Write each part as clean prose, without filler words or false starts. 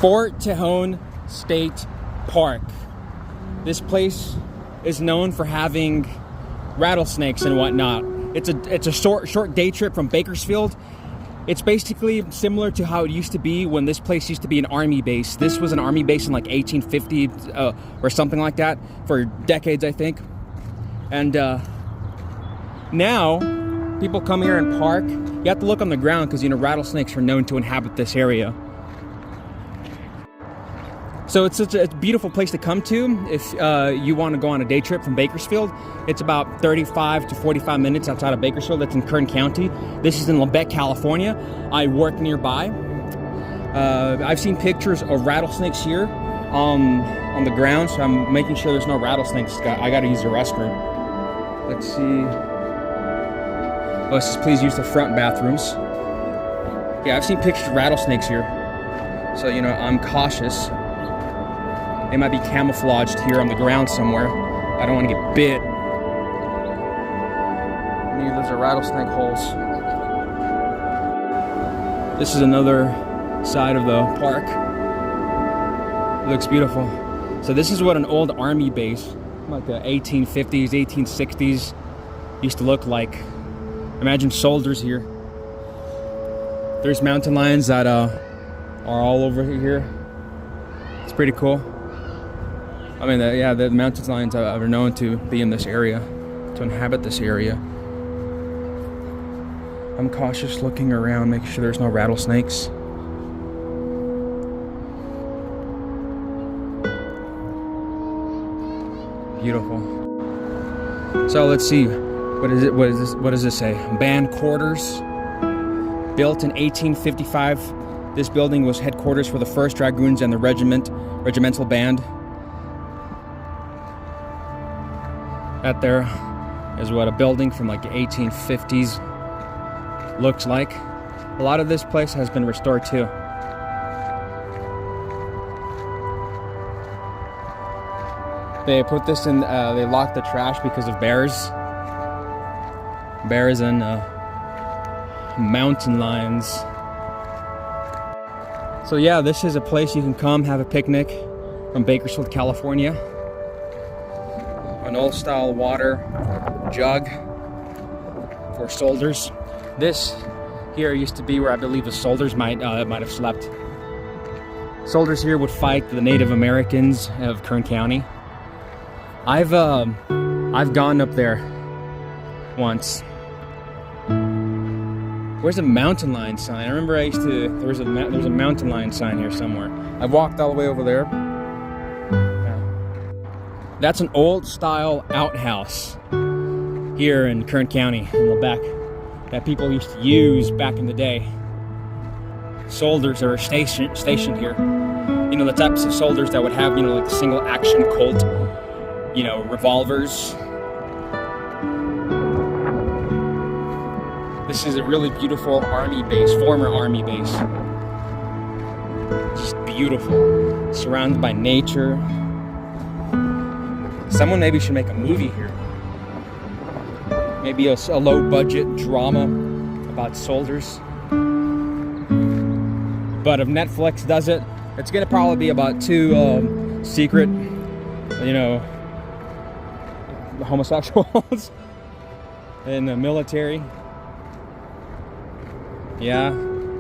Fort Tejon State Park. This place is known for having rattlesnakes and whatnot. It's a short day trip from Bakersfield. It's basically similar to how it used to be when this place used to be an army base. This was an army base in like 1850 or something like that for decades, I think. And now people come here and park. You have to look on the ground because, you know, rattlesnakes are known to inhabit this area. So it's such a beautiful place to come to if you want to go on a day trip from Bakersfield. It's about 35 to 45 minutes outside of Bakersfield. That's in Kern County. This is in Lebec, California. I work nearby. I've seen pictures of rattlesnakes here on the ground, so I'm making sure there's no rattlesnakes. I got to use the restroom. Let's see. Oh, it says please use the front bathrooms. Yeah, I've seen pictures of rattlesnakes here. So, you know, I'm cautious. They might be camouflaged here on the ground somewhere. I don't want to get bit. Maybe those are rattlesnake holes. This is another side of the park. It looks beautiful. So this is what an old army base, like the 1850s, 1860s, used to look like. Imagine soldiers here. There's mountain lions that are all over here. It's pretty cool. I mean, the mountain lions are known to be in this area, to inhabit this area. I'm cautious looking around, making sure there's no rattlesnakes. Beautiful. So let's see, what is it? What does this say? Band quarters, built in 1855. This building was headquarters for the 1st Dragoons and the regimental band. That there is what a building from like the 1850s looks like. A lot of this place has been restored too. They put this in, they locked the trash because of bears. Bears and mountain lions. So yeah, this is a place you can come have a picnic from Bakersfield, California. An old style water jug for soldiers. This here used to be where I believe the soldiers might have slept. Soldiers here would fight the Native Americans of Kern County. I've gone up there once. Where's a mountain lion sign? I remember there's a mountain lion sign here somewhere. I've walked all the way over there. That's an old style outhouse here in Kern County, in Lebec, that people used to use back in the day. Soldiers are stationed here. You know, the types of soldiers that would have, you know, like the single action Colt, you know, revolvers. This is a really beautiful army base, former army base. Just beautiful, surrounded by nature. Someone maybe should make a movie here. Maybe a low-budget drama about soldiers. But if Netflix does it, it's gonna probably be about two secret, you know, homosexuals in the military. Yeah,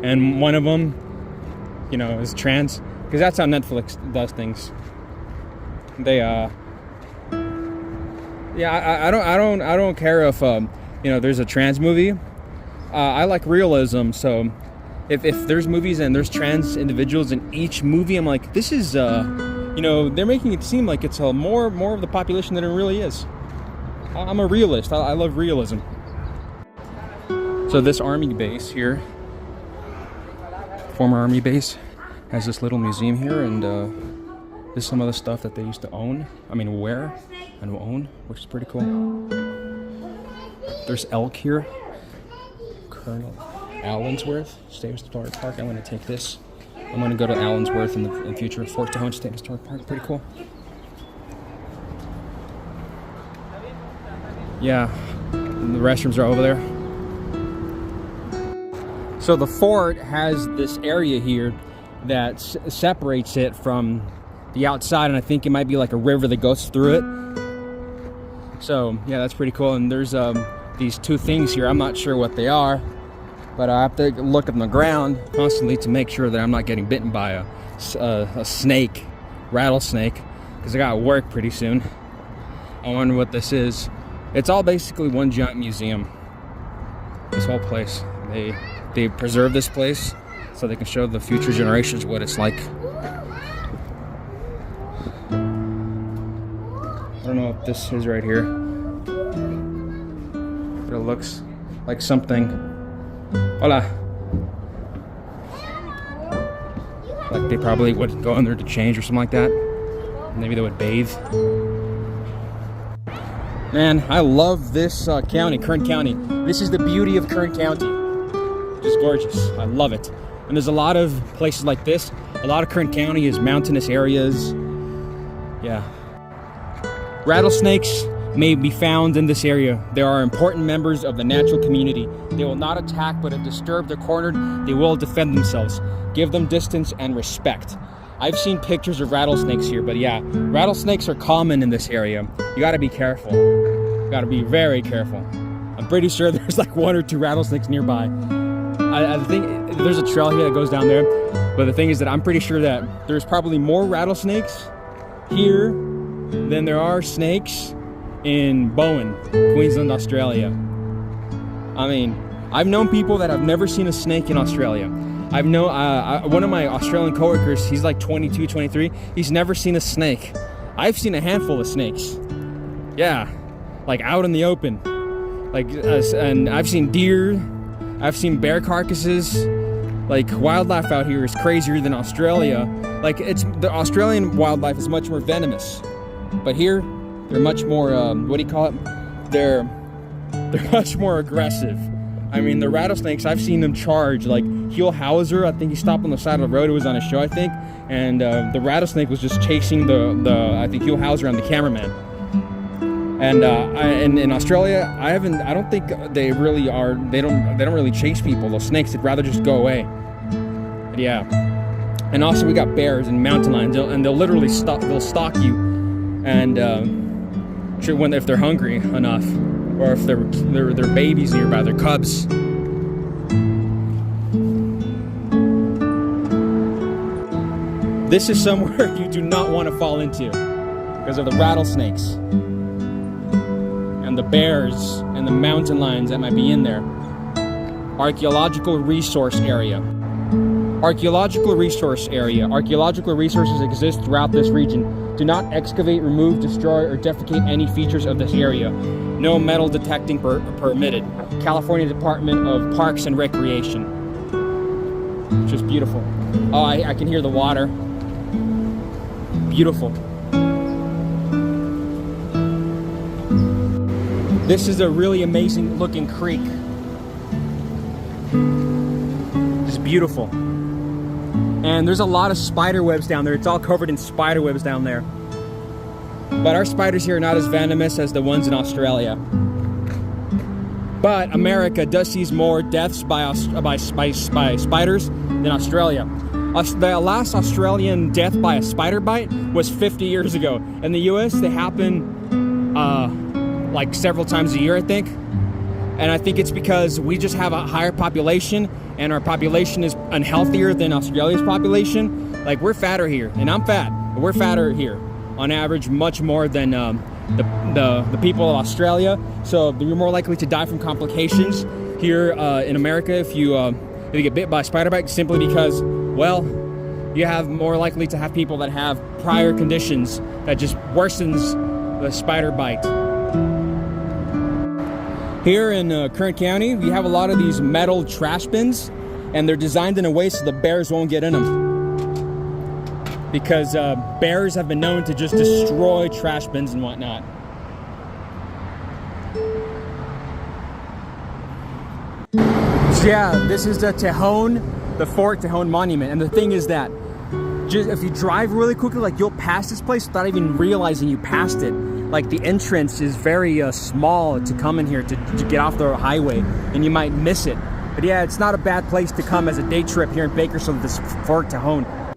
and one of them, you know, is trans, because that's how Netflix does things. They yeah, I don't care if you know, there's a trans movie. I like realism, so if there's movies and there's trans individuals in each movie, I'm like, this is you know, they're making it seem like it's more of the population than it really is. I'm a realist. I love realism. So this army base here, former army base, has this little museum here, and this is some of the stuff that they used to wear and own, which is pretty cool. There's elk here. Colonel Allensworth State Historic Park. I'm going to take this. I'm going to go to Allensworth in the future. Fort Tejon State Historic Park. Pretty cool. Yeah, and the restrooms are over there. So the fort has this area here that separates it from the outside, and I think it might be like a river that goes through it. So yeah, that's pretty cool. And there's these two things here. I'm not sure what they are, but I have to look on the ground constantly to make sure that I'm not getting bitten by a snake, rattlesnake, because I got work pretty soon. I wonder what this is. It's all basically one giant museum. This whole place. They preserve this place so they can show the future generations what it's like. I don't know what this is right here, but it looks like something. Hola. Like they probably would go in there to change or something like that. Maybe they would bathe. Man, I love this county, Kern County. This is the beauty of Kern County. Just gorgeous. I love it. And there's a lot of places like this. A lot of Kern County is mountainous areas. Yeah. Rattlesnakes may be found in this area. They are important members of the natural community. They will not attack, but if disturbed or cornered, they will defend themselves. Give them distance and respect. I've seen pictures of rattlesnakes here, but yeah, rattlesnakes are common in this area. You gotta be careful. You gotta be very careful. I'm pretty sure there's like 1 or 2 rattlesnakes nearby. I think there's a trail here that goes down there, but the thing is that I'm pretty sure that there's probably more rattlesnakes here than there are snakes in Bowen, Queensland, Australia. I mean, I've known people that have never seen a snake in Australia. I've known one of my Australian coworkers, he's like 22, 23. He's never seen a snake. I've seen a handful of snakes. Yeah, like out in the open. Like, and I've seen deer. I've seen bear carcasses. Like, wildlife out here is crazier than Australia. Like, the Australian wildlife is much more venomous, but here they're much more what do you call it? They're much more aggressive. I mean, the rattlesnakes, I've seen them charge. Like Hugh Hauser, I think he stopped on the side of the road. It was on a show, I think, and the rattlesnake was just chasing I think Hugh Hauser and the cameraman. And in Australia, I don't think they really are. They don't really chase people. Those snakes, they'd rather just go away. But yeah. And also we got bears and mountain lions, and they'll literally they'll stalk you, and if they're hungry enough, or if they're babies nearby, they're cubs. This is somewhere you do not want to fall into because of the rattlesnakes and the bears and the mountain lions that might be in there. Archaeological resource area. Archaeological resource area. Archaeological resources exist throughout this region. Do not excavate, remove, destroy, or defecate any features of this area. No metal detecting permitted. California Department of Parks and Recreation. Just beautiful. Oh, I can hear the water. Beautiful. This is a really amazing looking creek. Just beautiful. And there's a lot of spider webs down there. It's all covered in spider webs down there. But our spiders here are not as venomous as the ones in Australia. But America does see more deaths by spiders than Australia. The last Australian death by a spider bite was 50 years ago. In the US, they happen like several times a year, I think. And I think it's because we just have a higher population, and our population is unhealthier than Australia's population. Like, we're fatter here, and I'm fat, but we're fatter here on average, much more than the people of Australia. So you're more likely to die from complications here in America if you get bit by a spider bite, simply because, well, you have more likely to have people that have prior conditions that just worsens the spider bite. Here in Kern County, we have a lot of these metal trash bins, and they're designed in a way so the bears won't get in them. Because bears have been known to just destroy trash bins and whatnot. So yeah, this is the Fort Tejon Monument. And the thing is that if you drive really quickly, like, you'll pass this place without even realizing you passed it. Like, the entrance is very small to come in here to get off the highway, and you might miss it. But yeah, it's not a bad place to come as a day trip here in Bakersfield, this Fort Tejon.